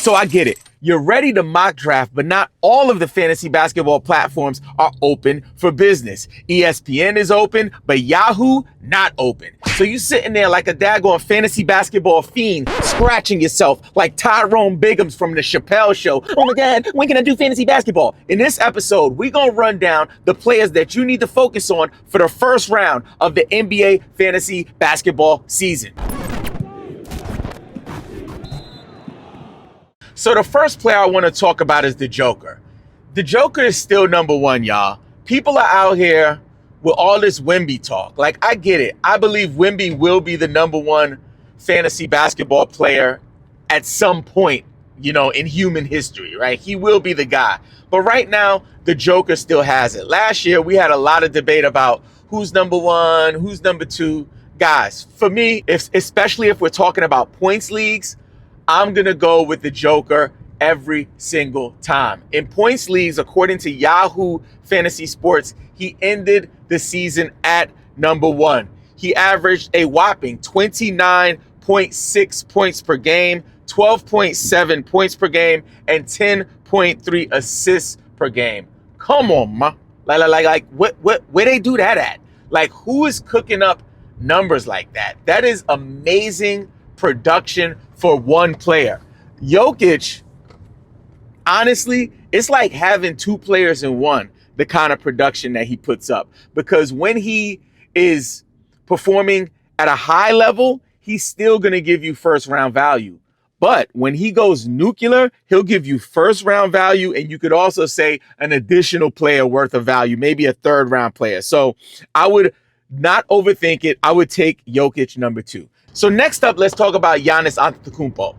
So I get it. You're ready to mock draft, but not all of the fantasy basketball platforms are open for business. ESPN is open, but Yahoo not open. So you sitting there like a daggone fantasy basketball fiend, scratching yourself like Tyrone Biggums from the Chappelle Show. Oh my God, when can I do fantasy basketball? In this episode, we're gonna run down the players that you need to focus on for the first round of the NBA fantasy basketball season. So the first player I want to talk about is the Joker. The Joker is still number one, y'all. People are out here with all this Wemby talk. Like, I get it. I believe Wemby will be the number one fantasy basketball player at some point, in human history, right? He will be the guy. But right now, the Joker still has it. Last year, we had a lot of debate about who's number one, who's number two. Guys, for me, especially if we're talking about points leagues, I'm going to go with the Joker every single time. In points leagues, according to Yahoo Fantasy Sports, he ended the season at number one. He averaged a whopping 29.6 points per game, 12.7 points per game, and 10.3 assists per game. Come on, ma. Like, where they do that at? Like, who is cooking up numbers like that? That is amazing production for one player. Jokic, honestly, it's like having two players in one, the kind of production that he puts up. Because when he is performing at a high level, he's still going to give you first round value. But when he goes nuclear, he'll give you first round value. And you could also say an additional player worth of value, maybe a third round player. So I would not overthink it. I would take Jokic number two. So next up, let's talk about Giannis Antetokounmpo.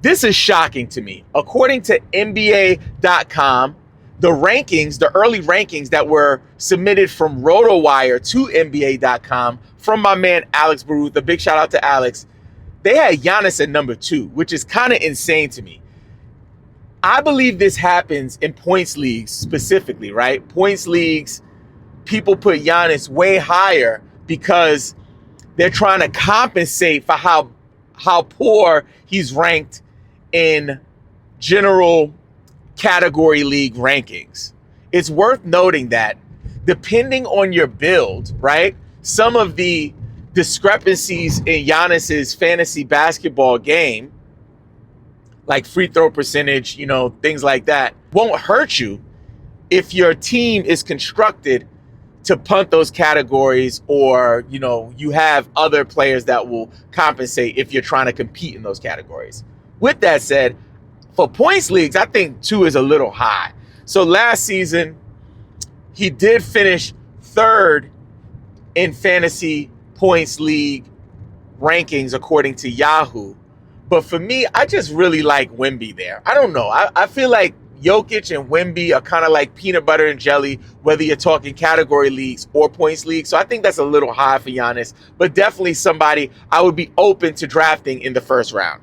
This is shocking to me. According to NBA.com, the early rankings that were submitted from RotoWire to NBA.com from my man Alex Baruth, a big shout out to Alex, they had Giannis at number two, which is kind of insane to me. I believe this happens in points leagues specifically, right? Points leagues, people put Giannis way higher because they're trying to compensate for how poor he's ranked in general category league rankings. It's worth noting that depending on your build, right, some of the discrepancies in Giannis's fantasy basketball game, like free throw percentage, things like that, won't hurt you if your team is constructed to punt those categories, or, you have other players that will compensate if you're trying to compete in those categories. With that said, for points leagues, I think two is a little high. So last season, he did finish third in fantasy points league rankings, according to Yahoo. But for me, I just really like Wemby there. I don't know. I feel like Jokic and Wemby are kind of like peanut butter and jelly, whether you're talking category leagues or points leagues. So I think that's a little high for Giannis, but definitely somebody I would be open to drafting in the first round.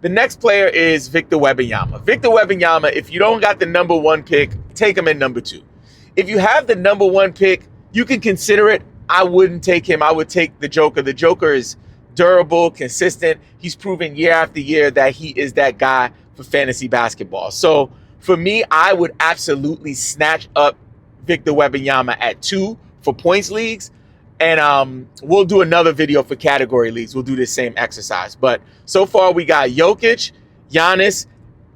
The next player is Victor Webbyama. Victor Wembanyama, if you don't got the number one pick, take him at number two. If you have the number one pick, you can consider it. I wouldn't take him. I would take the Joker. The Joker is durable, consistent. He's proven year after year that he is that guy for fantasy basketball. So for me, I would absolutely snatch up Victor Wembanyama at two for points leagues. And we'll do another video for category leagues. We'll do the same exercise. But so far, we got Jokic, Giannis,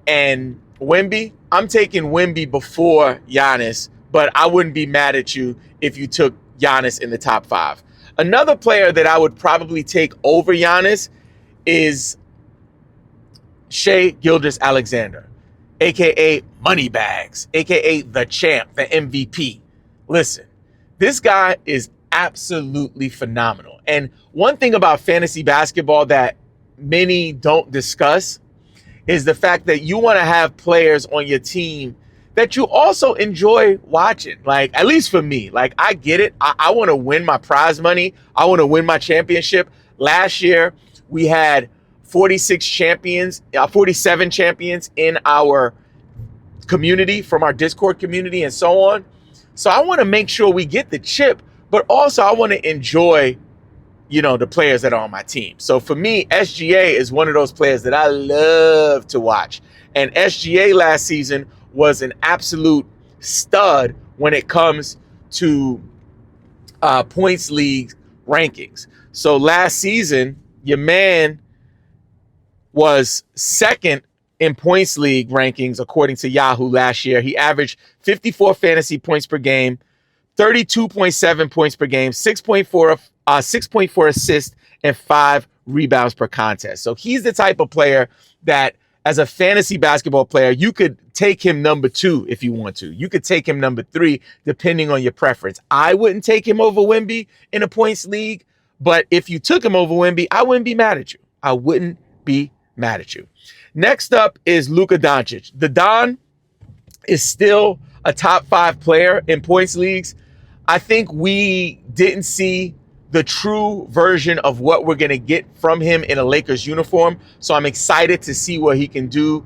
and Wemby. I'm taking Wemby before Giannis, but I wouldn't be mad at you if you took Giannis in the top five. Another player that I would probably take over Giannis is Shai Gilgeous-Alexander, a.k.a. Moneybags, a.k.a. the champ, the MVP. Listen, this guy is absolutely phenomenal. And one thing about fantasy basketball that many don't discuss is the fact that you want to have players on your team that you also enjoy watching. Like, at least for me, like, I get it. I want to win my prize money. I want to win my championship. Last year, we had 47 champions in our community, from our Discord community and so on. So I want to make sure we get the chip, but also I want to enjoy the players that are on my team. So for me, SGA is one of those players that I love to watch. And SGA last season was an absolute stud when it comes to points league rankings. So last season, your man was second in points league rankings according to Yahoo last year. He averaged 54 fantasy points per game, 32.7 points per game, 6.4 assists, and 5 rebounds per contest. So he's the type of player that, as a fantasy basketball player, you could take him number 2 if you want to. You could take him number 3, depending on your preference. I wouldn't take him over Wemby in a points league, but if you took him over Wemby, I wouldn't be mad at you. I wouldn't be mad at you. Next up is Luca Donic. The Don is still a top 5 player in points leagues. I think we didn't see the true version of what we're going to get from him in a Lakers uniform. So I'm excited to see what he can do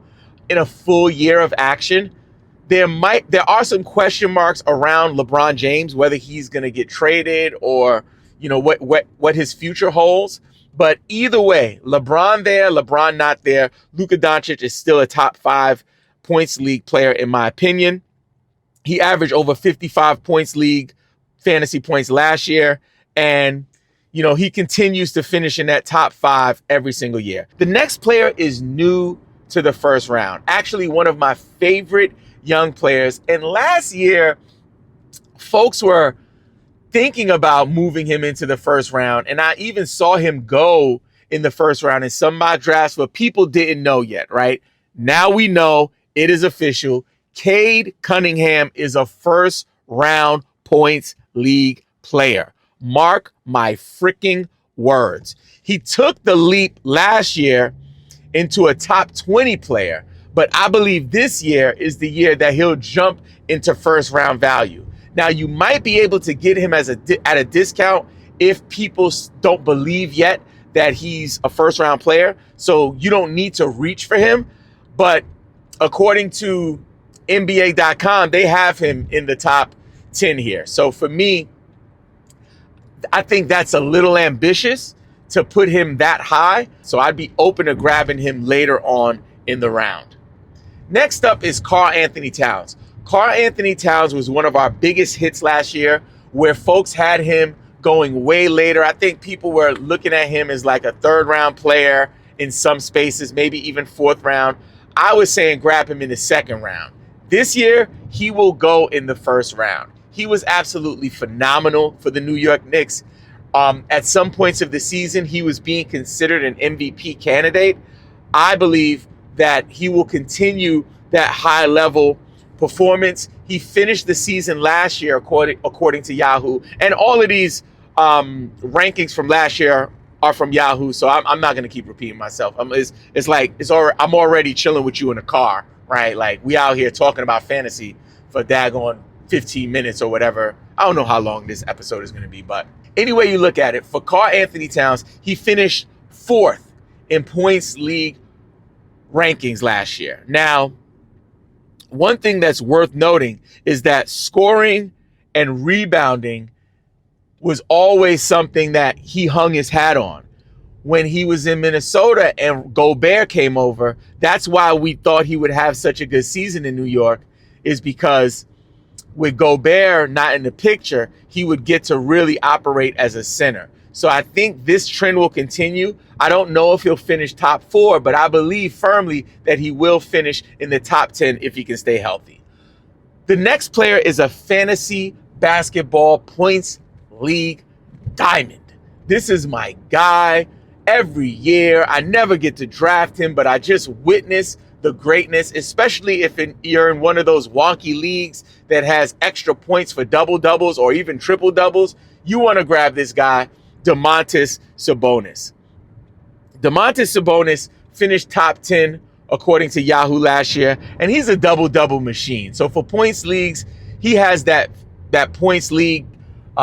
in a full year of action. There are some question marks around LeBron James, whether he's going to get traded or, what his future holds. But either way, LeBron there, LeBron not there, Luka Doncic is still a top 5 points league player, in my opinion. He averaged over 55 points league fantasy points last year. And, he continues to finish in that top 5 every single year. The next player is new to the first round. Actually, one of my favorite young players. And last year, folks were thinking about moving him into the first round. And I even saw him go in the first round in some mock drafts, but people didn't know yet, right? Now we know, it is official. Cade Cunningham is a first round points league player. Mark my freaking words. He took the leap last year into a top 20 player, but I believe this year is the year that he'll jump into first round value. Now, you might be able to get him at a discount if people don't believe yet that he's a first round player. So you don't need to reach for him. But according to NBA.com, they have him in the top 10 here. So for me, I think that's a little ambitious to put him that high. So I'd be open to grabbing him later on in the round. Next up is Karl Anthony Towns. Karl Anthony Towns was one of our biggest hits last year, where folks had him going way later. I think people were looking at him as like a third round player in some spaces, maybe even fourth round. I was saying grab him in the second round. This year, he will go in the first round. He was absolutely phenomenal for the New York Knicks. At some points of the season, he was being considered an MVP candidate. I believe that he will continue that high level performance. He finished the season last year, according to Yahoo, and all of these rankings from last year are from Yahoo. So I'm not going to keep repeating myself. I'm already chilling with you in the car, right? Like, we out here talking about fantasy for daggone 15 minutes or whatever. I don't know how long this episode is going to be, but any way you look at it, for Karl Anthony Towns, he finished 4th in points league rankings last year. Now, one thing that's worth noting is that scoring and rebounding was always something that he hung his hat on. When he was in Minnesota and Gobert came over, that's why we thought he would have such a good season in New York, is because with Gobert not in the picture, he would get to really operate as a center. So I think this trend will continue. I don't know if he'll finish top 4, but I believe firmly that he will finish in the top 10 if he can stay healthy. The next player is a fantasy basketball points league diamond. This is my guy. Every year, I never get to draft him, but I just witness the greatness, especially if you're in one of those wonky leagues that has extra points for double-doubles or even triple-doubles. You want to grab this guy, Domantas Sabonis. Domantas Sabonis finished top 10 according to Yahoo last year, and he's a double-double machine. So for points leagues, he has that points league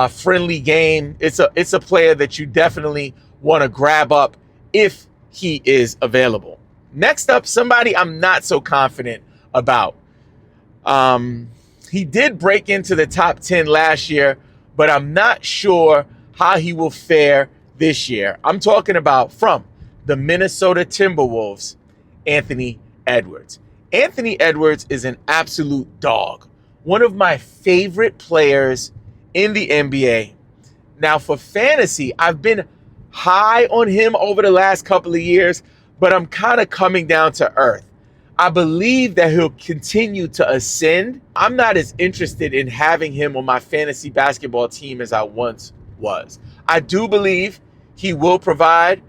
friendly game. It's a player that you definitely want to grab up if he is available. Next up, somebody I'm not so confident about. He did break into the top 10 last year, but I'm not sure how he will fare this year. I'm talking about from the Minnesota Timberwolves, Anthony Edwards. Anthony Edwards is an absolute dog. One of my favorite players in the NBA. Now, for fantasy, I've been high on him over the last couple of years, but I'm kind of coming down to earth. I believe that he'll continue to ascend. I'm not as interested in having him on my fantasy basketball team as I once was. I do believe he will provide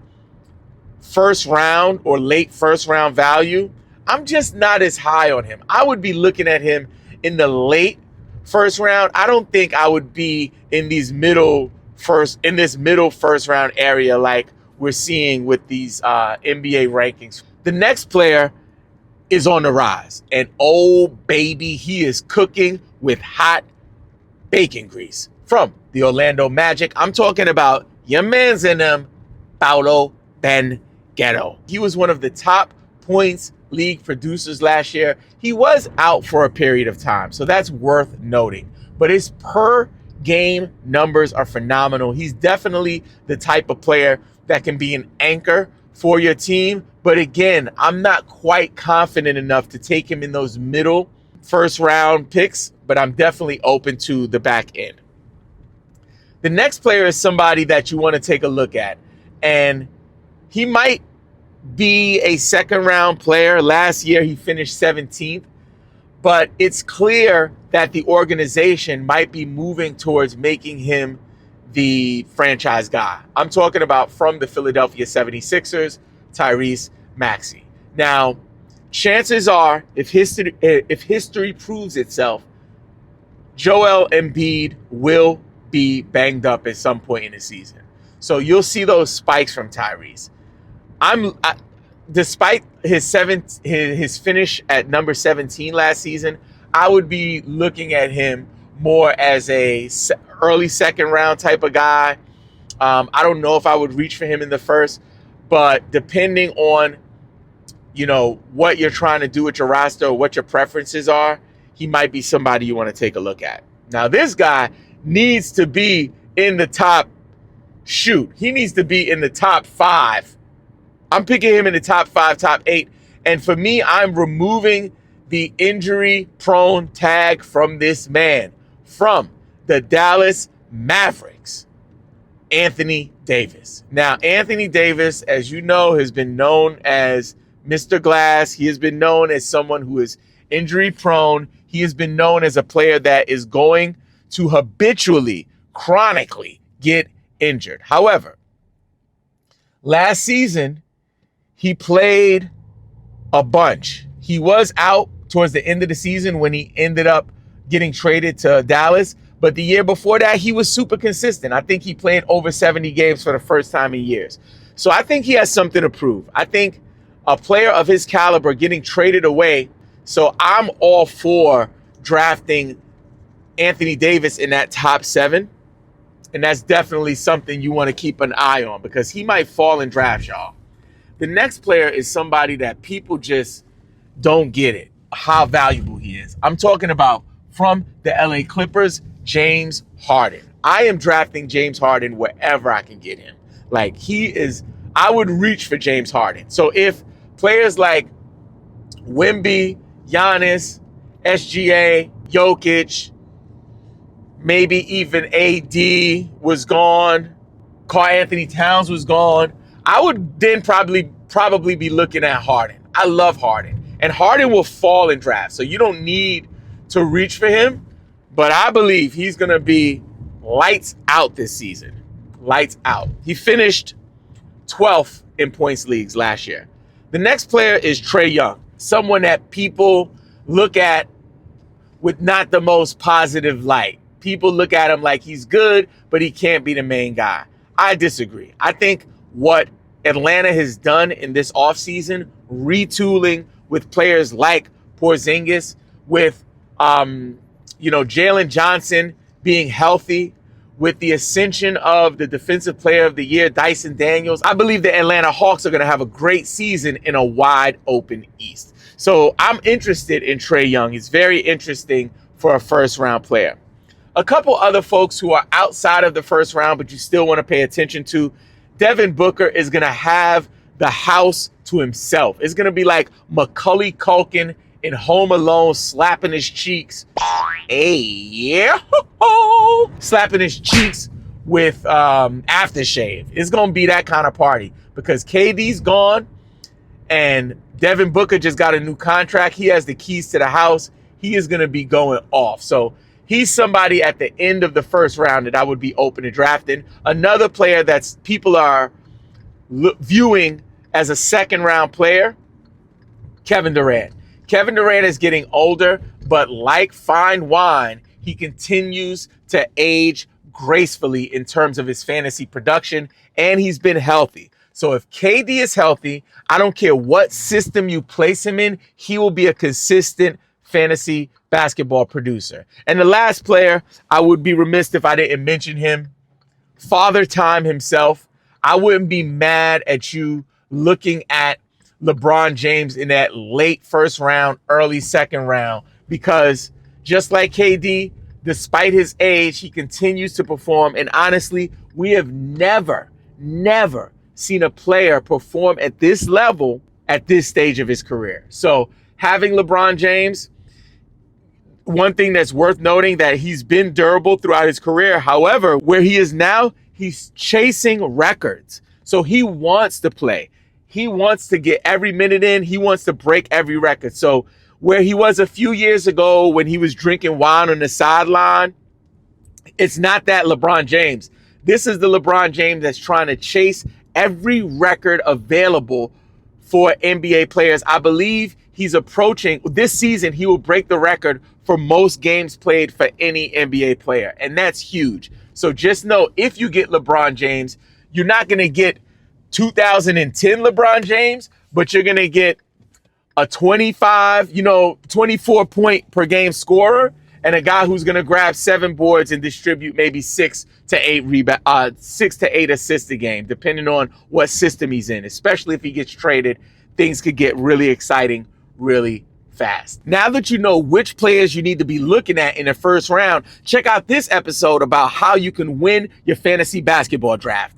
first round or late first round value. I'm just not as high on him. I would be looking at him in the late first round. I don't think I would be in this middle first round area like we're seeing with these NBA rankings. The next player is on the rise. And oh, baby, he is cooking with hot bacon grease. From the Orlando Magic, I'm talking about your man's in them, Paolo Banchero. He was one of the top points league producers last year. He was out for a period of time, so that's worth noting. But his per game numbers are phenomenal. He's definitely the type of player that can be an anchor for your team. But again, I'm not quite confident enough to take him in those middle first round picks, but I'm definitely open to the back end. The next player is somebody that you want to take a look at, and he might be a second round player. Last year, he finished 17th, but it's clear that the organization might be moving towards making him the franchise guy. I'm talking about from the Philadelphia 76ers, Tyrese Maxey. Now, chances are, if history proves itself, Joel Embiid will be banged up at some point in the season. So you'll see those spikes from Tyrese. Despite his finish at number 17 last season, I would be looking at him more as a early second round type of guy. I don't know if I would reach for him in the first, but depending on, what you're trying to do with your roster or what your preferences are, he might be somebody you want to take a look at. Now, this guy needs to be in the top He needs to be in the top 5. I'm picking him in the top 5, top 8. And for me, I'm removing the injury-prone tag from this man. From the Dallas Mavericks, Anthony Davis. Now, Anthony Davis, as you know, has been known as Mr. Glass. He has been known as someone who is injury-prone. He has been known as a player that is going to habitually, chronically get injured. However, last season, he played a bunch. He was out towards the end of the season when he ended up getting traded to Dallas. But the year before that, he was super consistent. I think he played over 70 games for the first time in years. So I think he has something to prove. I think a player of his caliber getting traded away. So I'm all for drafting Anthony Davis in that top 7. And that's definitely something you want to keep an eye on because he might fall in drafts, y'all. The next player is somebody that people just don't get it, how valuable he is. I'm talking about from the LA Clippers, James Harden. I am drafting James Harden wherever I can get him. I would reach for James Harden. So if players like Wemby, Giannis, SGA, Jokic, maybe even AD was gone, Karl Anthony Towns was gone, I would then probably be looking at Harden. I love Harden. And Harden will fall in drafts. So you don't need to reach for him. But I believe he's going to be lights out this season. Lights out. He finished 12th in points leagues last year. The next player is Trae Young. Someone that people look at with not the most positive light. People look at him like he's good, but he can't be the main guy. I disagree. I think what Atlanta has done in this offseason, retooling with players like Porzingis, with Jalen Johnson being healthy, with the ascension of the Defensive Player of the Year, Dyson Daniels, I believe the Atlanta Hawks are going to have a great season in a wide open East. So I'm interested in Trae Young. He's very interesting for a first-round player. A couple other folks who are outside of the first round, but you still want to pay attention to, Devin Booker is going to have the house to himself. It's going to be like Macaulay Culkin in Home Alone slapping his cheeks. Hey, yeah. Slapping his cheeks with aftershave. It's going to be that kind of party because KD's gone and Devin Booker just got a new contract. He has the keys to the house. He is going to be going off. So he's somebody at the end of the first round that I would be open to drafting. Another player that's people are viewing as a second round player, Kevin Durant. Kevin Durant is getting older, but like fine wine, he continues to age gracefully in terms of his fantasy production, and he's been healthy. So if KD is healthy, I don't care what system you place him in, he will be a consistent fantasy basketball producer. And the last player, I would be remiss if I didn't mention him, Father Time himself. I wouldn't be mad at you looking at LeBron James in that late first round, early second round, because just like KD, despite his age, he continues to perform. And honestly, we have never seen a player perform at this level at this stage of his career. So having LeBron James, one thing that's worth noting that he's been durable throughout his career. However, where he is now, he's chasing records. So he wants to play. He wants to get every minute in. He wants to break every record. So where he was a few years ago when he was drinking wine on the sideline, it's not that LeBron James. This is the LeBron James that's trying to chase every record available for NBA players. I believe he's approaching, this season, he will break the record for most games played for any NBA player. And that's huge. So just know, if you get LeBron James, you're not going to get 2010 LeBron James, but you're going to get a 24 point per game scorer and a guy who's going to grab 7 boards and distribute maybe 6 to 8 assists a game, depending on what system he's in. Especially if he gets traded, things could get really exciting really fast. Now that you know which players you need to be looking at in the first round, check out this episode about how you can win your fantasy basketball draft.